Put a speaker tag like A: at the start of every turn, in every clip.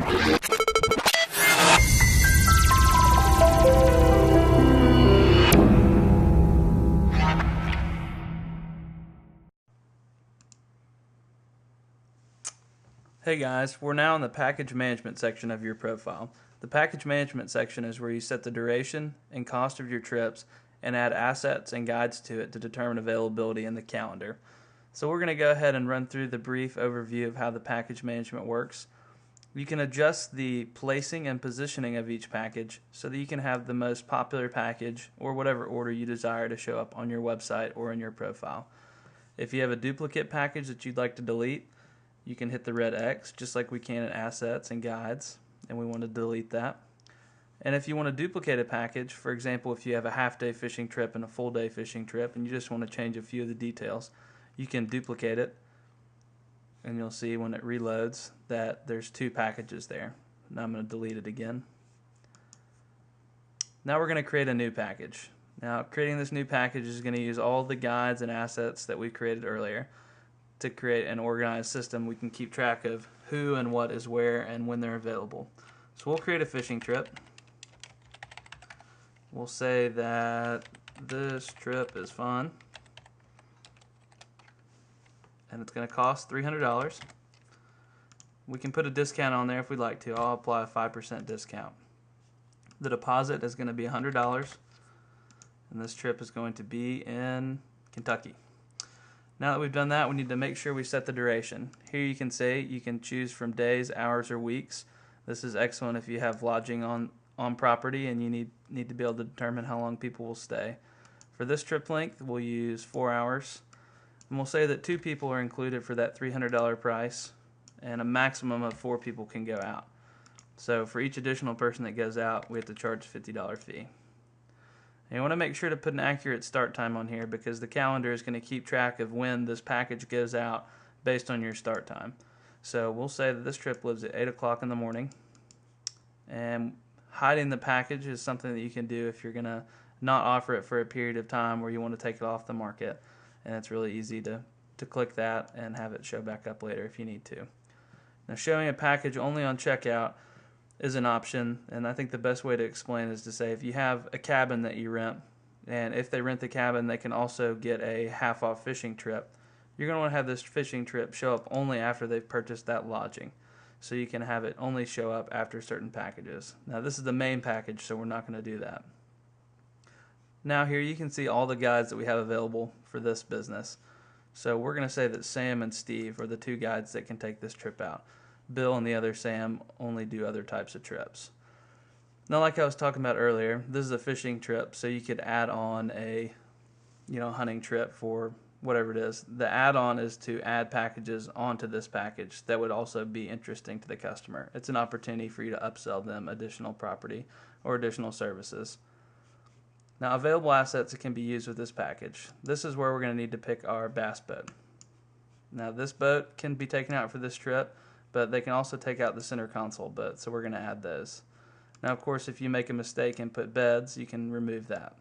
A: Hey guys, we're now in the package management section of your profile. The package management section is where you set the duration and cost of your trips and add assets and guides to it to determine availability in the calendar. So we're going to go ahead and run through the brief overview of how the package management works. You can adjust the placing and positioning of each package so that you can have the most popular package or whatever order you desire to show up on your website or in your profile. If you have a duplicate package that you'd like to delete, you can hit the red X just like we can in assets and guides, and we want to delete that. And if you want to duplicate a package, for example, if you have a half-day fishing trip and a full-day fishing trip and you just want to change a few of the details, you can duplicate it, and you'll see when it reloads that there's two packages there. Now I'm going to delete it again. Now we're going to create a new package. Now creating this new package is going to use all the guides and assets that we created earlier to create an organized system. We can keep track of who and what is where and when they're available. So we'll create a fishing trip. We'll say that this trip is fun and it's going to cost $300. We can put a discount on there if we'd like to. I'll apply a 5% discount. The deposit is going to be $100, and this trip is going to be in Kentucky. Now that we've done that, we need to make sure we set the duration. Here you can say you can choose from days, hours, or weeks. This is excellent if you have lodging on property and you need to be able to determine how long people will stay. For this trip length, we'll use 4 hours. And we'll say that 2 people are included for that $300 price, and a maximum of 4 people can go out. So for each additional person that goes out, we have to charge a $50 fee. And you want to make sure to put an accurate start time on here because the calendar is going to keep track of when this package goes out based on your start time. So we'll say that this trip lives at 8 o'clock in the morning. And hiding the package is something that you can do if you're going to not offer it for a period of time where you want to take it off the market. And it's really easy to click that and have it show back up later if you need to. Now showing a package only on checkout is an option, and I think the best way to explain is to say if you have a cabin that you rent, and if they rent the cabin they can also get a half-off fishing trip, you're going to want to have this fishing trip show up only after they've purchased that lodging. So you can have it only show up after certain packages. Now this is the main package, so we're not going to do that. Now here you can see all the guides that we have available for this business. So we're going to say that Sam and Steve are the 2 guides that can take this trip out. Bill and the other Sam only do other types of trips. Now, like I was talking about earlier, this is a fishing trip, so you could add on a hunting trip for whatever it is. The add-on is to add packages onto this package that would also be interesting to the customer. It's an opportunity for you to upsell them additional property or additional services. Now, available assets that can be used with this package. This is where we're going to need to pick our bass boat. Now, this boat can be taken out for this trip, but they can also take out the center console boat, so we're going to add those. Now, of course, if you make a mistake and put beds, you can remove that.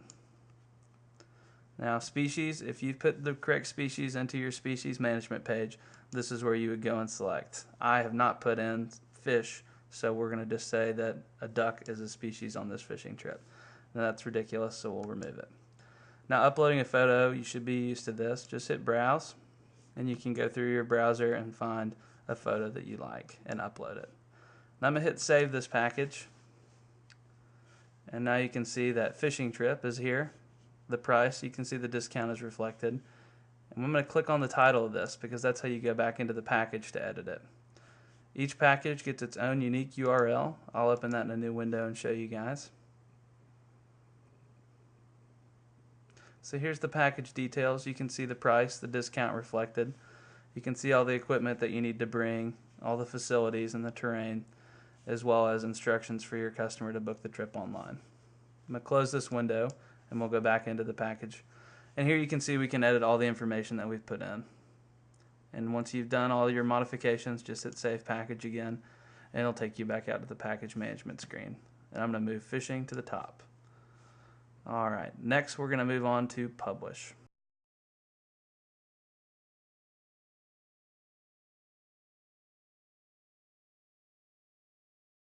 A: Now, species, if you put the correct species into your species management page, this is where you would go and select. I have not put in fish, so we're going to just say that a duck is a species on this fishing trip. Now, that's ridiculous, so we'll remove it. Now, uploading a photo, you should be used to this. Just hit browse, and you can go through your browser and find a photo that you like and upload it. Now I'm going to hit save this package, and now you can see that fishing trip is here. The price, you can see the discount is reflected, and I'm going to click on the title of this because that's how you go back into the package to edit it. Each package gets its own unique URL. I'll open that in a new window and show you guys. So here's the package details. You can see the price, the discount reflected. You can see all the equipment that you need to bring, all the facilities and the terrain, as well as instructions for your customer to book the trip online. I'm going to close this window and we'll go back into the package. And here you can see we can edit all the information that we've put in. And once you've done all your modifications, just hit Save Package again, and it'll take you back out to the package management screen. And I'm going to move fishing to the top. Alright, next we're going to move on to Publish.